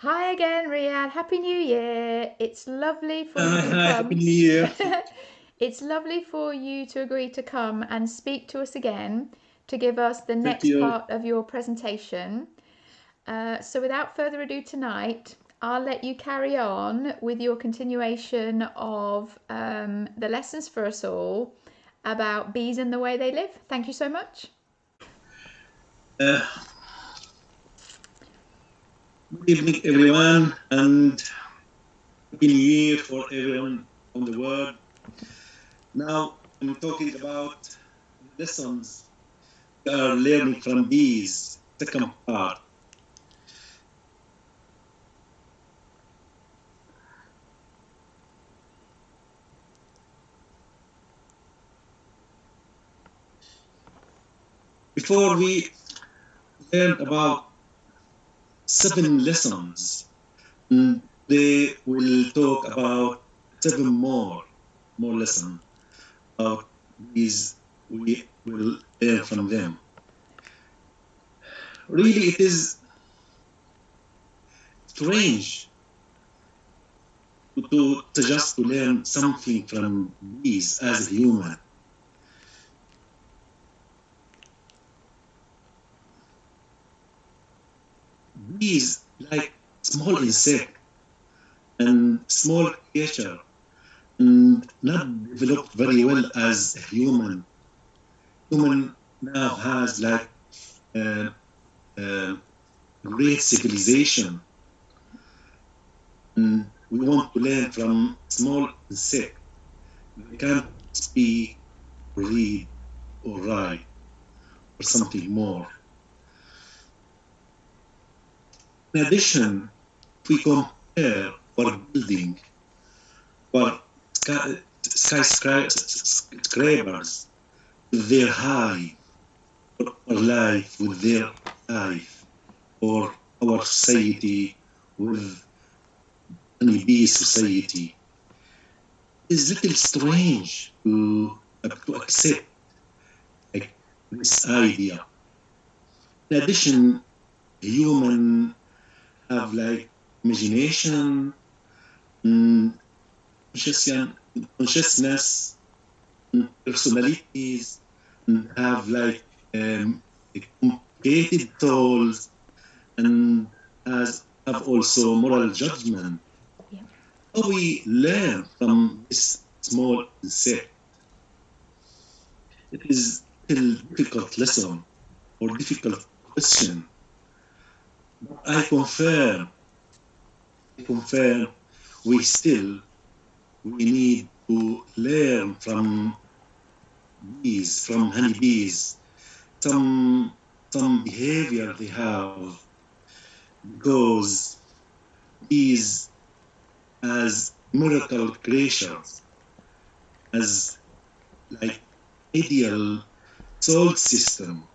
Hi again, Riyadh. Happy New Year. It's lovely for you to Hi, Happy come. New Year. It's lovely for you to agree to come and speak to us again to give us the Thank next you. part of your presentation. So, without further ado, tonight, I'll let you carry on with your continuation of the lessons for us all about bees and the way they live. Thank you so much. Uh, Good evening, everyone, and Happy New Year for everyone on the world. Now, I'm talking about the lessons we are learning from bees, second part. Before we learn about 7 lessons, they will talk about 7 more lessons about bees we will learn from them. Really, it is strange to just to learn something from bees as a human. Bees like small insect and small creature and not developed very well as a human. Human now has like uh, uh, great civilization, and we want to learn from small insect. They can't speak, read, or write, or something more. In addition, if we compare our building, our skyscrapers with their hive, or our life with their life, or our society with honeybee society, is little strange to accept like this idea. In addition, human have like imagination, mm, consciousness, personalities, and have like complicated thoughts, and has have also moral judgment. Yeah. How we learn from this small insect? It is a difficult lesson or difficult question. But I confirm we need to learn from bees, from honeybees, some some behavior they have, because bees as miracle creatures, as like ideal soul system,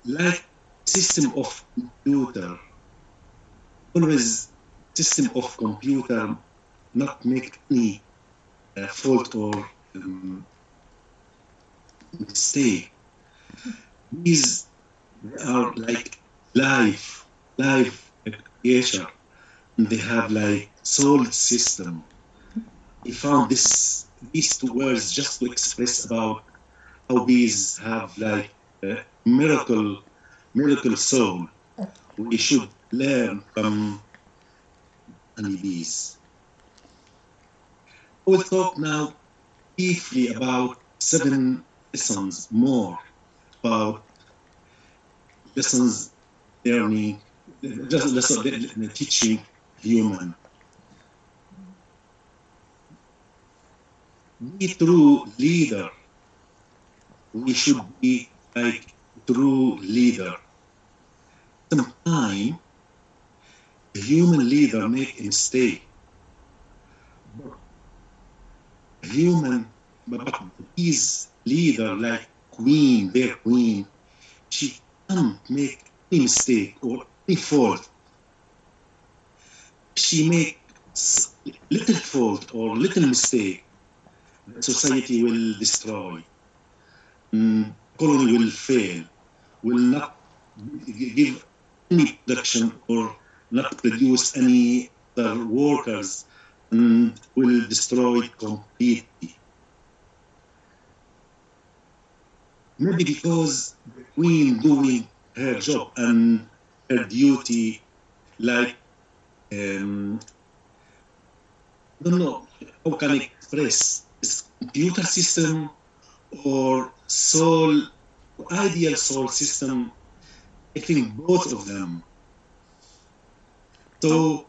like system of computer, always system of computer not make any fault or mistake. These are like life, life creature, and they have like soul system. He found these 2 words just to express about how bees have like a miracle soul. We should learn from honeybees. I will talk now briefly about 7 lessons more about lessons learning, just lesson teaching human. Be true leader. We should be like true leader. Sometimes a human leader make a mistake, but human, but his leader, like queen, their queen, she can't make any mistake or any fault. She make little fault or little mistake, the society will destroy. Colony will fail, will not give any production or not produce any other workers, and will destroy it completely. Maybe because the queen doing her job and her duty, like, I don't know how can I express, is computer system or soul, ideal soul system. I think both of them. So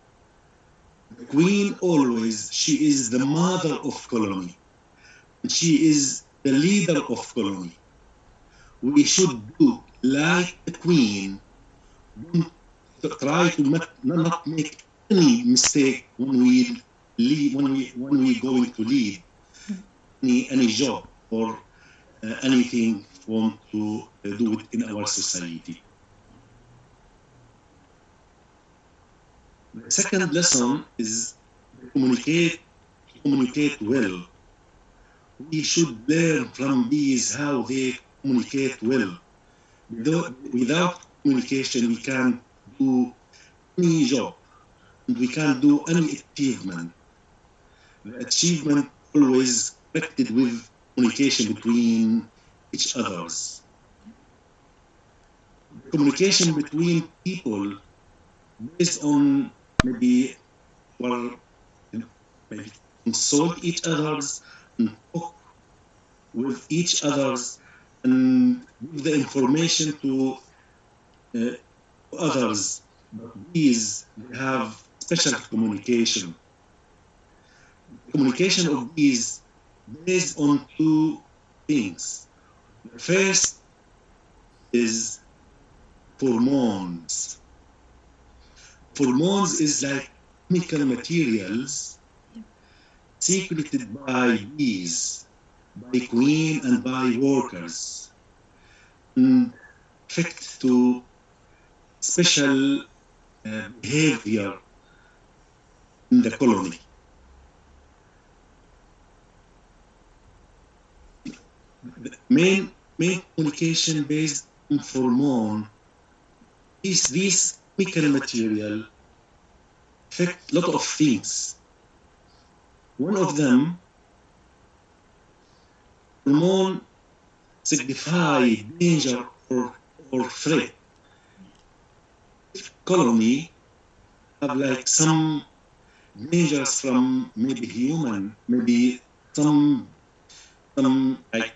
the queen always, she is the mother of colony. She is the leader of colony. We should do like the queen. Don't try to not make any mistake when we lead, when we going to lead any job or anything want to do it in our society. The second lesson is communicate well. We should learn from these how they communicate well. Without communication, we can't do any job, and we can't do any achievement. The achievement always connected with communication between each others. Communication between people based on maybe, well, maybe consult each others and talk with each others and give the information to others. But these have special communication. Communication of these based on two things. The first is pheromones. Pheromones is like chemical materials secreted by bees, by queen and by workers, and affect to special behavior in the colony. The main communication based on pheromone is this chemical material affect a lot of things. One of them, pheromone signify danger or threat. If colony have like some dangers from maybe human, maybe some like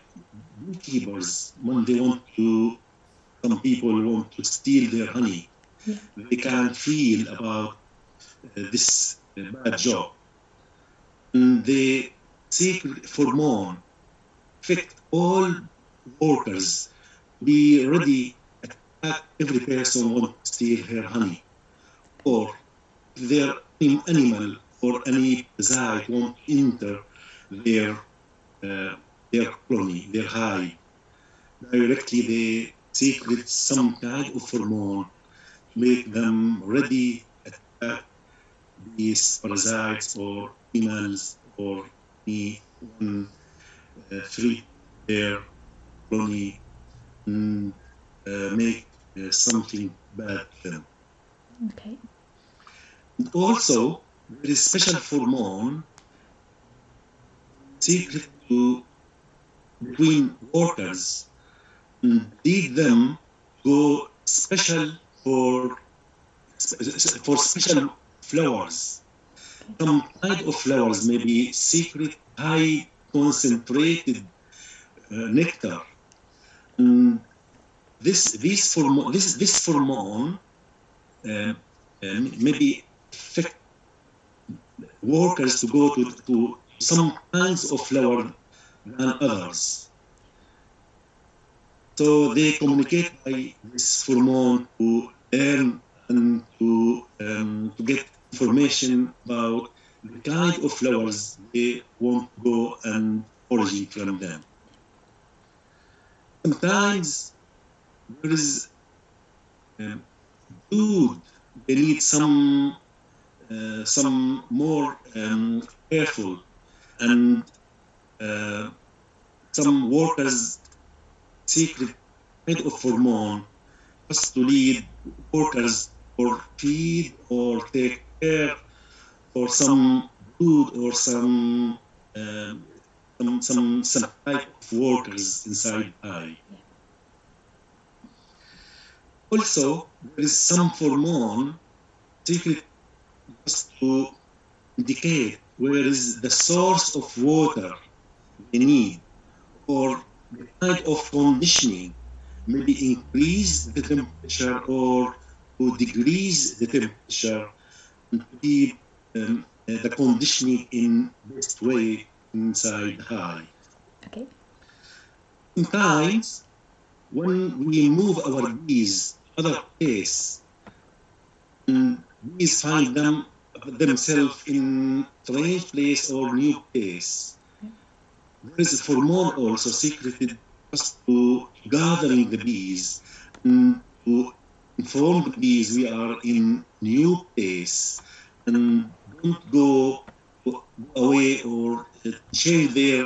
beekeepers, when they want to, some people want to steal their honey, they can feel about this bad job. And the secret pheromone affect all workers be ready to attack every person want to steal her honey. Or if their animal or any parasite want to enter their colony, their hive, directly they secret some kind of pheromone to make them ready to attack these parasites or animals or anyone threat their colony and make something bad to them. Okay. And also, there is special pheromone secret to between workers and lead them go special for special flowers. Some kind of flowers, maybe secret high concentrated nectar. And this pheromone maybe affect workers to go to some kinds of flower than others. So they communicate by this pheromone to learn and to get information about the kind of flowers they want to go and foraging from them. Sometimes there is food, they need some more careful, and some workers secret kind of pheromone just to lead workers or feed or take care for some food or some type of workers inside hive. Also, there is some hormone secret just to indicate where is the source of water they need, or the kind of conditioning, maybe increase the temperature or to decrease the temperature and to keep the conditioning in best way inside hive. Okay. Sometimes when we move our bees to other place, and bees find themselves in strange place or new place, there is a hormone also secreted just to gathering the bees and to inform the bees we are in new place and don't go away or change their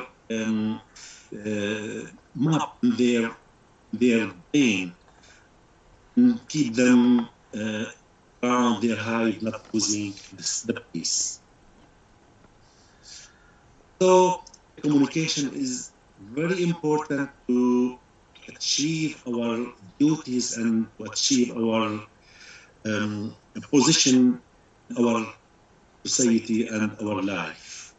map, their brain, and keep them around their hive, not losing the peace. So communication is very important to achieve our duties and to achieve our position in our society and our life.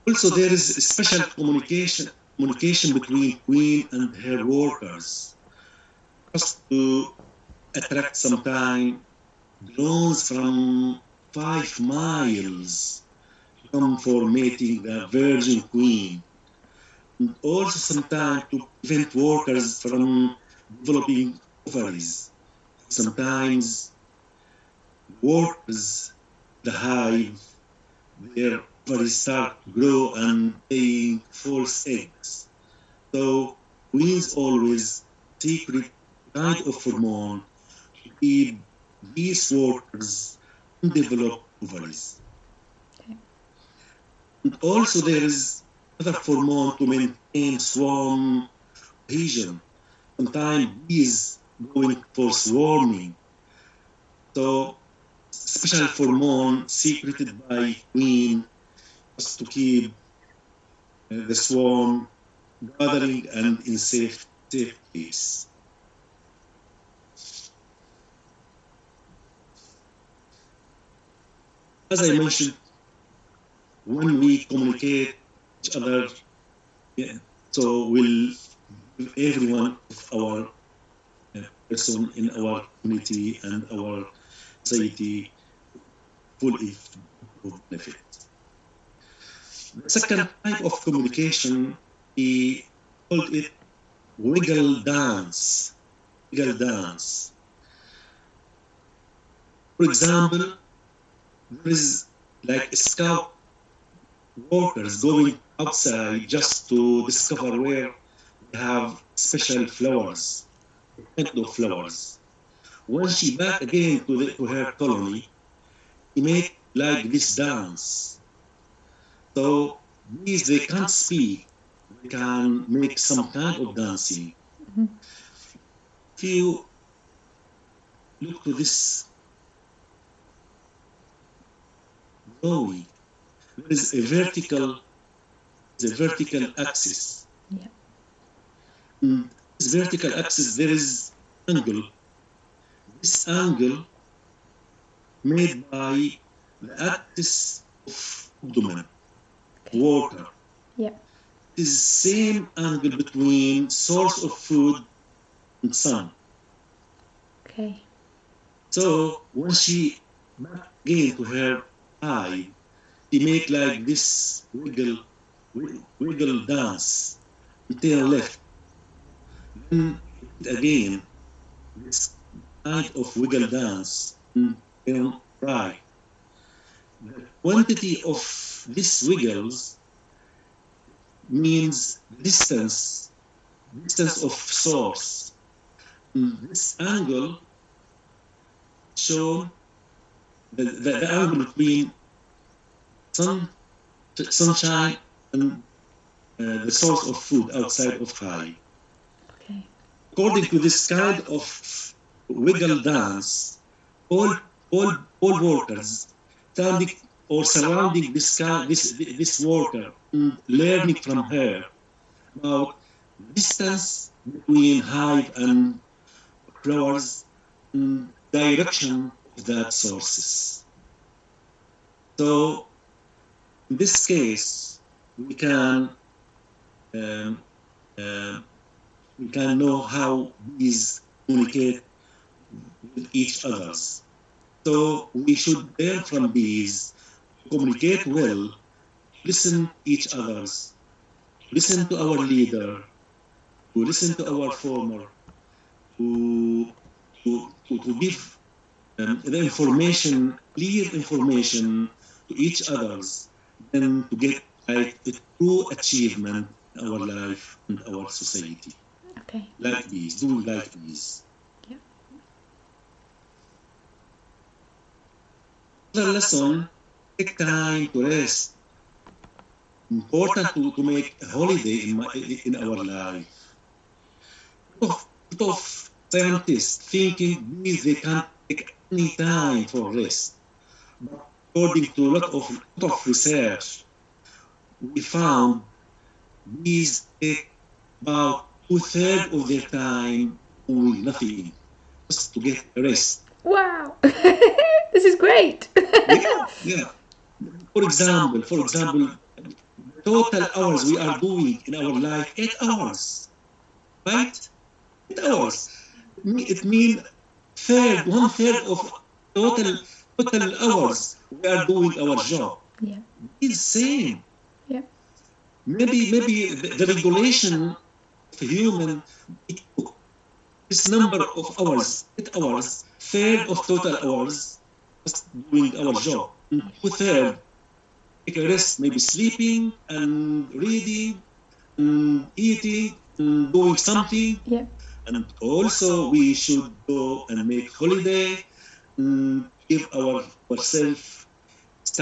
Also, there is a special communication between queen and her workers, just to attract sometime drones from 5 miles to come for mating the virgin queen, and also sometimes to prevent workers from developing ovaries. Sometimes workers, the hive, their ovaries start to grow and laying false eggs. So queens always secret kind of hormone to keep these workers and develop ovaries. Okay. And also there is another hormone to maintain swarm cohesion. Sometimes bees going for swarming. So special hormone secreted by queen just to keep the swarm gathering and in safe place. As I mentioned, when we communicate each other, so will everyone of our person in our community and our society full of benefit. The second type of communication, we called it wiggle dance. Wiggle dance. For example, there is like scout workers going outside just to discover where they have special flowers, kind of flowers. When she back again to her colony, he make like this dance. So these they can't speak, they can make some kind of dancing. Mm-hmm. If you look to this drawing, there is a vertical axis. Yeah. And this vertical axis, there is angle. This angle made by the axis of abdomen, Okay. water. Yeah. It is same angle between source of food and sun. Okay. So when she back again to her eye, she make like this wiggle dance until left. Then again this kind of wiggle dance and then right. The quantity of these wiggles means distance of source. And this angle shown the angle between sunshine and the source of food outside of hive. Okay. According to this kind of wiggle dance, all workers standing or surrounding this worker and learning from her about distance between hive and flowers and direction of that sources. So in this case, we can know how bees communicate with each others. So we should learn from bees to communicate well, listen to each others, listen to our leader, to listen to our former, to give the information, clear information to each others, then to get like a true achievement in our life and our society. Okay. Like bees, doing like bees. Yeah. Another lesson, take time to rest. Important to make a holiday in our life. Lot of scientists thinking bees they can't take any time for rest. But according to a lot of research, we found bees take about 2/3 of their time doing nothing, just to get rest. Wow. This is great. Yeah. For example, total hours we are doing in our life, 8 hours, right? 8 hours. It means 1/3 of total hours we are doing our job. Yeah. It's same. Yeah. Maybe the regulation of a human, it took this number of hours, 8 hours, third of total hours, just doing our job. 2/3 take a rest, maybe sleeping and reading and eating and doing something. Yeah. And also we should go and make holiday and give ourselves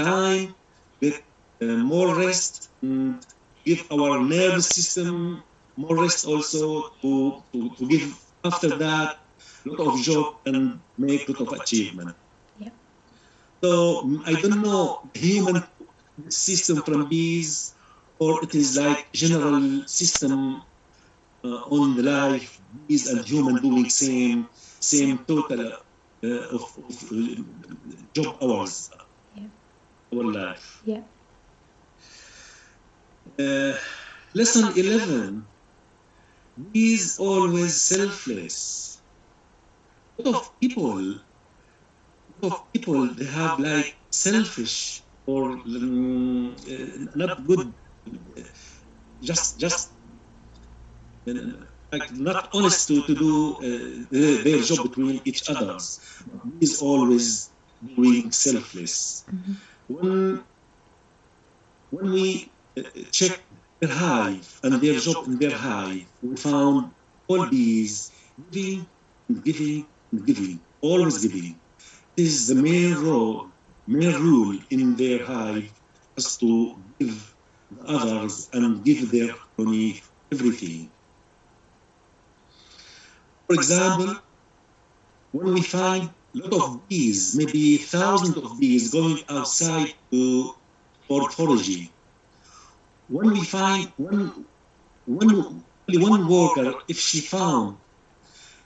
time, get more rest, and give our nervous system more rest also to give after that a lot of job and make a lot of achievement. Yeah. So I don't know human system from bees, or it is like general system on the life, bees and human doing same total of job hours. Yeah. Our life. Yeah. Lesson 11. Bees always selfless. A lot of people they have like selfish or not good, just like not honest to do their job between each others. Bees always doing selfless. Mm-hmm. When we check their hive and their job in their hive, we found all bees giving and giving and giving, always giving. This is the main rule in their hive, is to give others and give their colony everything. For example, when we find a lot of bees, maybe thousands of bees going outside for foraging, when we find only one worker, if she found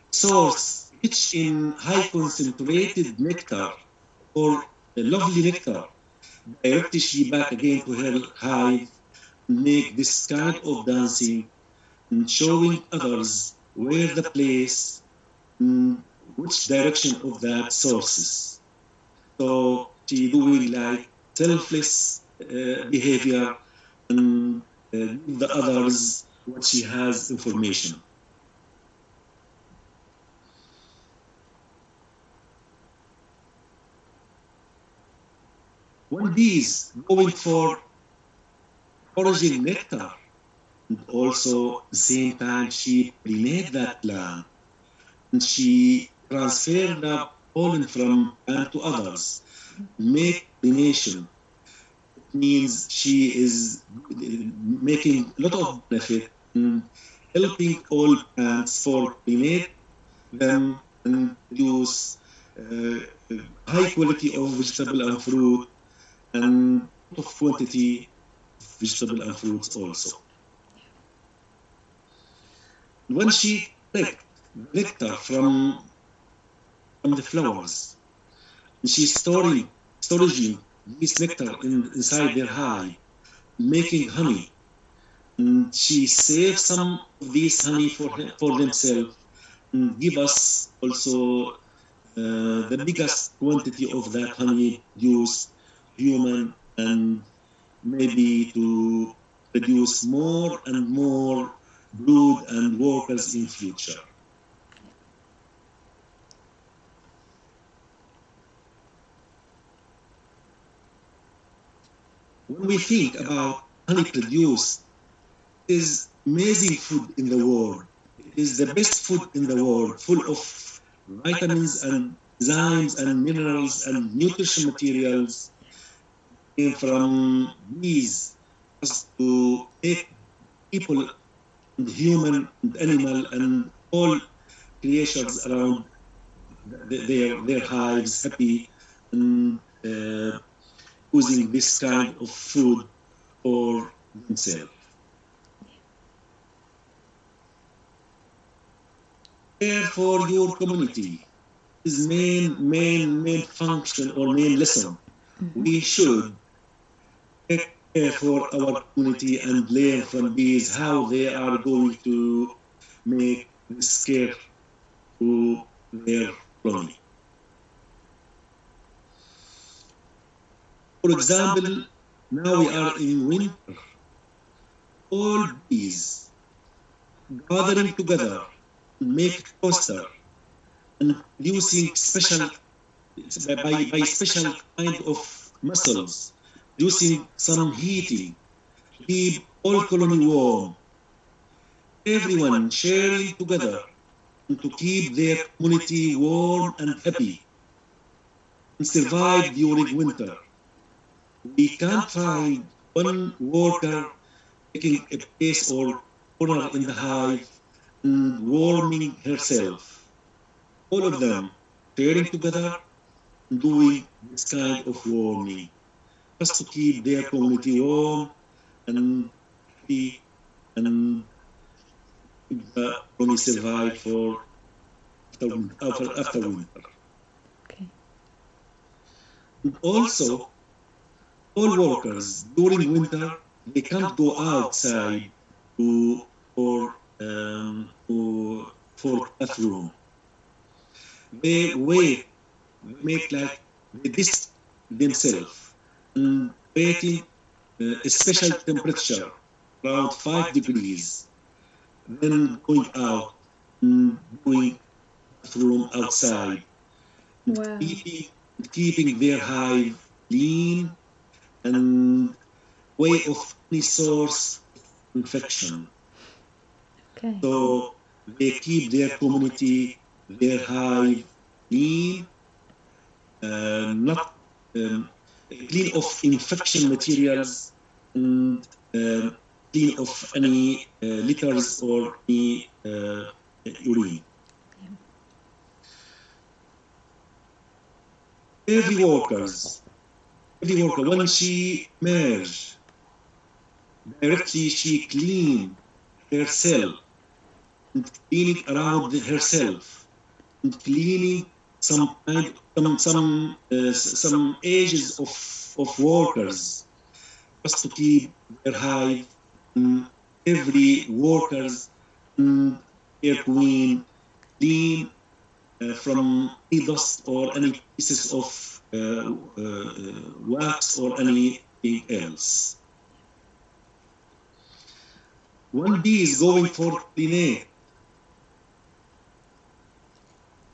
source rich in high concentrated nectar or a lovely nectar, directly she back again to her hive and make this kind of dancing and showing others where the place and which direction of that sources. So she doing like selfless behavior and give the others what she has information. When bees going for foraging nectar, and also at the same time she pollinate that plant, and she transfer the pollen from plant to others, make pollination. It means she is making a lot of benefit and helping all plants for pollinate them and produce high quality of vegetable and fruit and of quantity of vegetable and fruits also. When she collects nectar from the flowers, and she's storaging this nectar inside their hive, making honey, and she saves some of this honey for themselves and give us also the biggest quantity of that honey used human and maybe to produce more and more brood and workers in future. When we think about honey produced, it is amazing food in the world. It is the best food in the world, full of vitamins and enzymes and minerals and nutrition materials came from bees just to make people and human and animal and all creatures around their hives happy and using this kind of food for themselves. Care for your community is main function or main lesson. We should care for our community and learn from bees how they are going to make this care to their colony. For example, now we are in winter. All bees gathering together make toaster and using special by special kind of muscles, using some heating, keep all colony warm. Everyone sharing together and to keep their community warm and happy and survive during winter. We can't find one worker taking a place or corner in the hive and warming herself. All of them sharing together and doing this kind of warming just to keep their community warm and happy and keep the colony survive for after winter. Okay. And also, all workers during winter, they can't go outside for bathroom. They wait, make like they distance themselves and waiting a special temperature around 5 degrees, then going out and doing bathroom outside, and Wow. keeping their hive clean and way of any source of infection. Okay. So they keep their community, their hive clean, not clean of infection materials and clean of any litters or any urine. Every worker, when she emerges, directly she clean herself and cleaning around herself and cleaning some ages of workers just to keep their hive and every workers and their queen clean from any dust or any pieces of wax or anything else. One bee is going for pollinate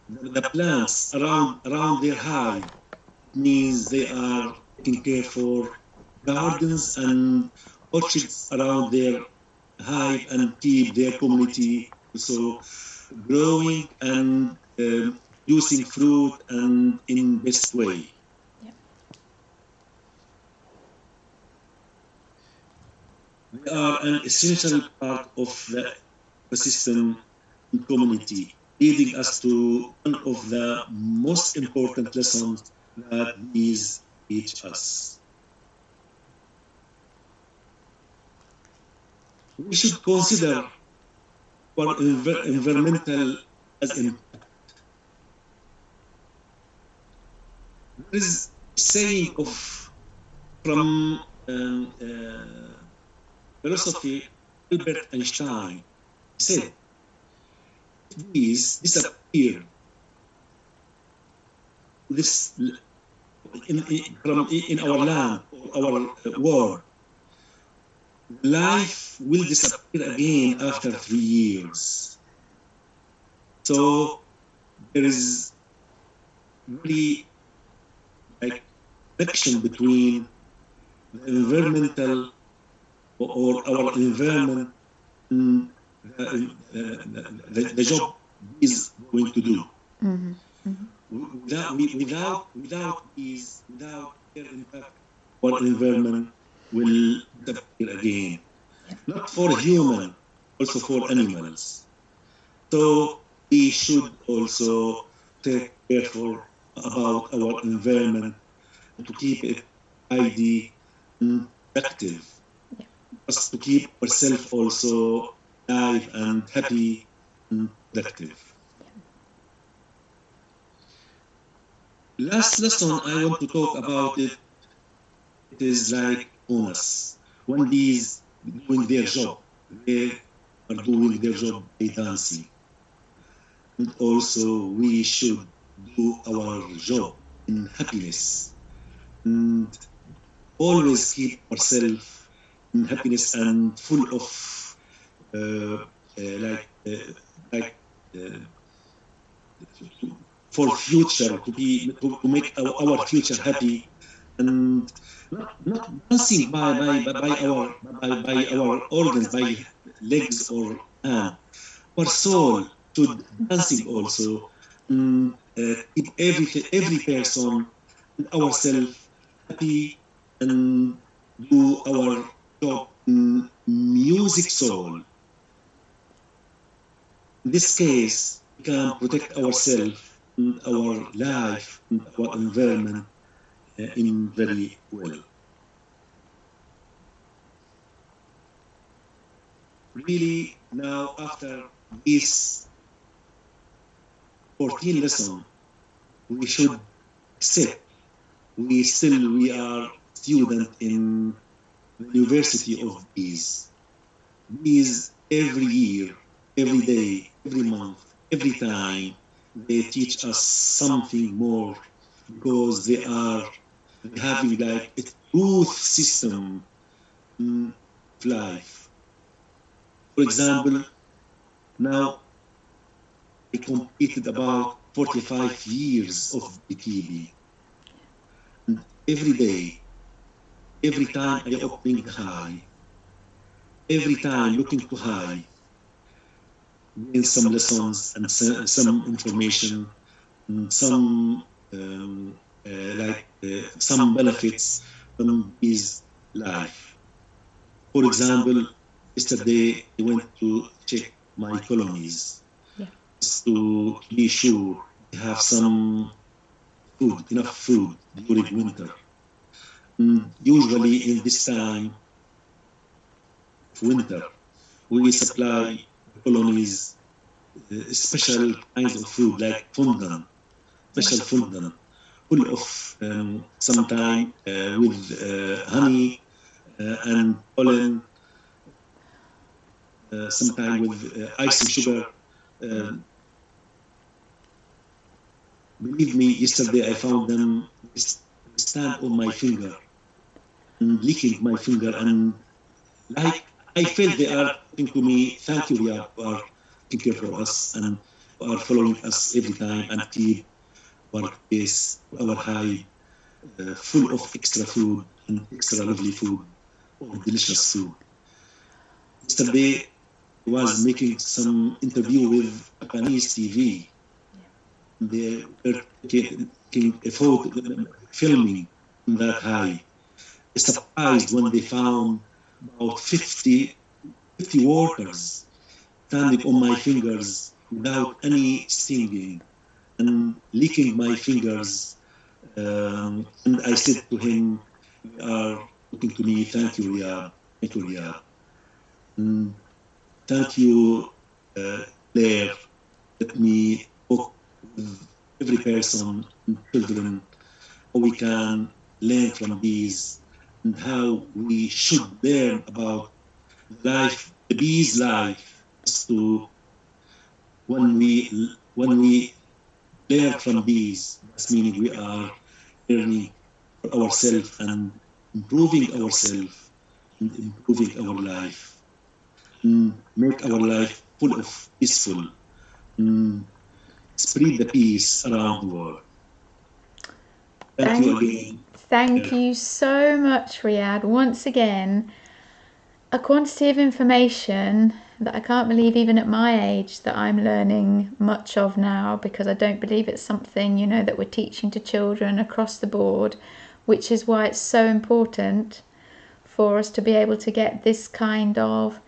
the plants around their hive. It means they are taking care for gardens and orchards around their hive and keep their community also growing and using fruit and in best way. Yeah. They are an essential part of the ecosystem and community. leading us to one of the most important lessons that these teach us. We should consider our environmental as impact. There is a saying from philosophy Albert Einstein. He said, if bees disappear in our land, our world, life will disappear again after 3 years. So there is really like connection between the environmental or our environment and the job is going to do. Mm-hmm. Mm-hmm. Without these, without their impact, our environment will disappear again. Not for human, also for animals. So we should also take careful about our environment to keep it tidy and productive. Just to keep ourselves also alive and happy and productive. Last lesson I want to talk about it is like bonus. When bees doing their job, they are doing their job by dancing. And also we should do our job in happiness and always keep ourselves in happiness and full of for future to make our future happy and not dancing by our organs, by legs or our soul should dancing also. Keep every person and ourselves happy and do our job in music soul. In this case, we can protect ourselves and our life and our environment in very well. Really, now after this 14 lesson, we should accept we are student in the University of Bees. Bees every year, every day, every month, every time, they teach us something more because they are having like a truth system of life. For example, now I completed about 45 years of beekeeping. And every day, every time I opening the hive, every time looking to hive, gain some lessons and some information, and some some benefits from his life. For example, yesterday I went to check my colonies just to be sure they have some food, enough food during winter. And usually in this time of winter, we supply colonies special kinds of food like fondant, special fondant, full of sometime with honey and pollen, sometime with icing sugar. Believe me, yesterday I found them stand on my finger and licking my finger, and like I felt they are talking to me, thank you, Ryad, for taking care for us and are following us every time and keep our place, our hive full of extra food and extra lovely food, or delicious food. Yesterday I was making some interview with Japanese TV. They were taking a photo, filming that hive. I was surprised when they found about 50 workers standing on my fingers without any stinging and licking my fingers. And I said to him, "You are talking to me. Thank you, Riyad. Thank you, Riyad. And thank you, Claire. Let me talk with every person and children how we can learn from these and how we should learn about life, the bee's life, as to when we learn from bees, that's meaning we are learning for ourselves and improving ourselves and improving our life and make our life full of peaceful and spread the peace around the world. Thank you again. Thank you so much, Ryad. Once again, a quantity of information that I can't believe even at my age that I'm learning much of now, because I don't believe it's something, that we're teaching to children across the board, which is why it's so important for us to be able to get this kind of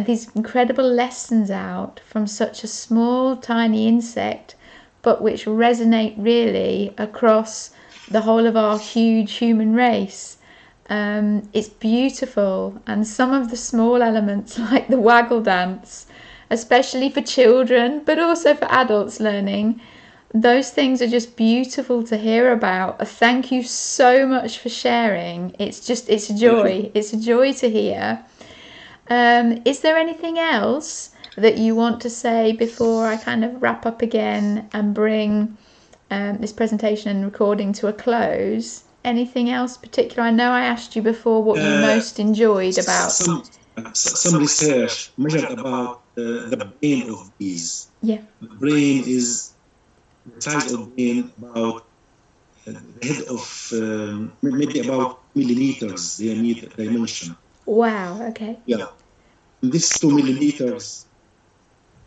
these incredible lessons out from such a small, tiny insect, but which resonate really across the whole of our huge human race. It's beautiful, and some of the small elements, like the waggle dance, especially for children, but also for adults learning, those things are just beautiful to hear about. Thank you so much for sharing. It's a joy. It's a joy to hear. Is there anything else that you want to say before I kind of wrap up again and bring this presentation and recording to a close? Anything else particular? I know I asked you before what you most enjoyed about. Some research measured about the brain of bees. Yeah. The brain is the size of brain about the head of maybe about millimeters dimension. Wow. Okay. Yeah. And this 2 millimeters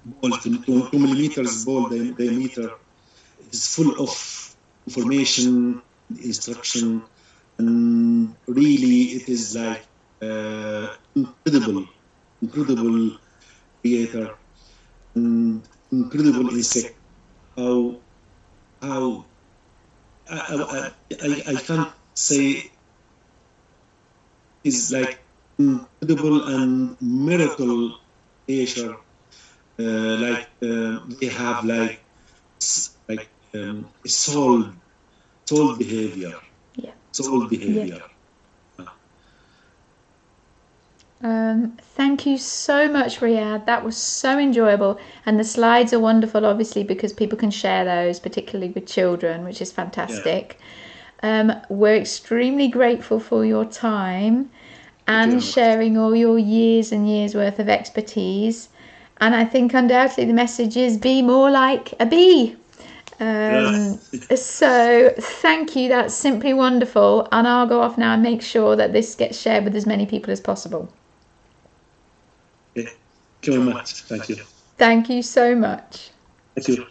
ball, 2 millimeters ball diameter is full of information, instruction, and really it is like incredible creator and incredible insect. How I can't say is like incredible and miracle creature. Like they have like soul behavior. Yeah. Soul behavior. Thank you so much, Ryad. That was so enjoyable. And the slides are wonderful, obviously, because people can share those, particularly with children, which is fantastic. Yeah. We're extremely grateful for your time and sharing all your years and years worth of expertise. And I think undoubtedly the message is be more like a bee. So thank you. That's simply wonderful. And I'll go off now and make sure that this gets shared with as many people as possible. Thank you very much. Thank you. Thank you so much. Thank you.